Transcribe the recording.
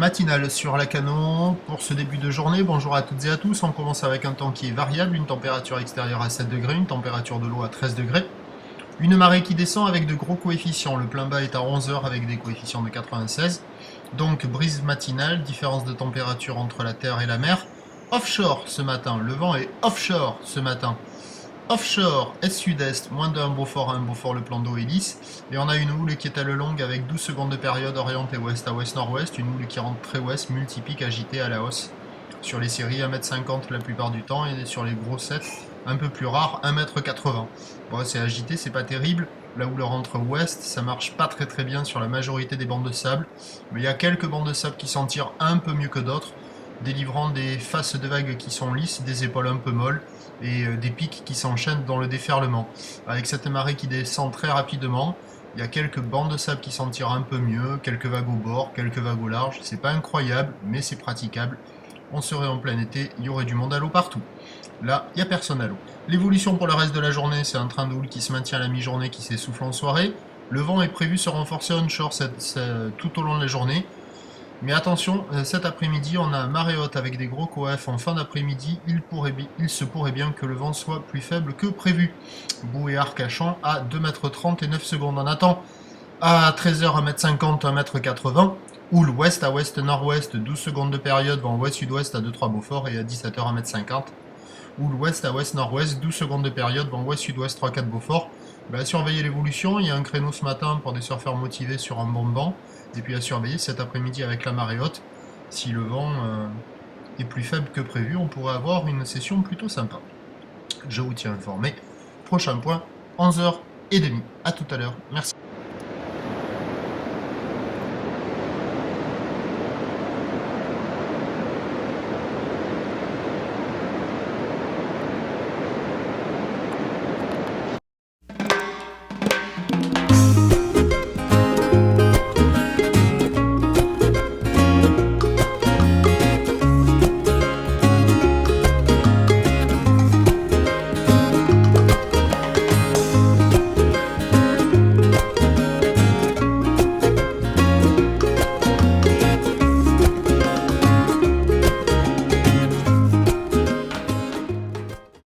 matinale sur Lacanau pour ce début de journée. Bonjour à toutes et à tous. On commence avec un temps qui est variable, une température extérieure à 7 degrés, une température de l'eau à 13 degrés. Une marée qui descend avec de gros coefficients. Le plein bas est à 11 heures avec des coefficients de 96. Donc brise matinale, différence de température entre la terre et la mer. Offshore ce matin, le vent est offshore ce matin. Offshore, est-sud-est, moins de 1 Beaufort à 1 Beaufort, le plan d'eau est lisse. Et on a une houle qui est à le longue avec 12 secondes de période orientée ouest à ouest-nord-ouest. Une houle qui rentre très ouest, multipique, agitée à la hausse. Sur les séries 1,50 m la plupart du temps et sur les gros sets, un peu plus rare, 1,80 m. Bon, c'est agité, c'est pas terrible. La houle rentre ouest, ça marche pas très bien sur la majorité des bancs de sable. Mais il y a quelques bancs de sable qui s'en tirent un peu mieux que d'autres, délivrant des faces de vagues qui sont lisses, des épaules un peu molles et des pics qui s'enchaînent dans le déferlement. Avec cette marée qui descend très rapidement, il y a quelques bancs de sable qui s'en tirent un peu mieux, quelques vagues au bord, quelques vagues au large. C'est pas incroyable, mais c'est praticable. On serait en plein été, il y aurait du monde à l'eau partout. Là, il n'y a personne à l'eau. L'évolution pour le reste de la journée, c'est un train de houle qui se maintient à la mi-journée, qui s'essouffle en soirée. Le vent est prévu se renforcer onshore tout au long de la journée. Mais attention, cet après-midi, on a marée haute avec des gros coef en fin d'après-midi. Il se pourrait bien que le vent soit plus faible que prévu. Bouée Arcachon à 2,30 m et 9 secondes. On attend à 13h 1,50 m, 1,80 m. Houle ouest à ouest-nord-ouest, 12 secondes de période, vent ouest-sud-ouest à 2-3 Beaufort et à 17h 1,50 m. Houle ouest à ouest-nord-ouest, 12 secondes de période, vent ouest-sud-ouest 3-4 Beaufort. À surveiller l'évolution, il y a un créneau ce matin pour des surfeurs motivés sur un bon banc. Et puis à surveiller cet après-midi avec la marée haute. Si le vent est plus faible que prévu, on pourrait avoir une session plutôt sympa. Je vous tiens informé. Prochain point, 11h30. A tout à l'heure. Merci.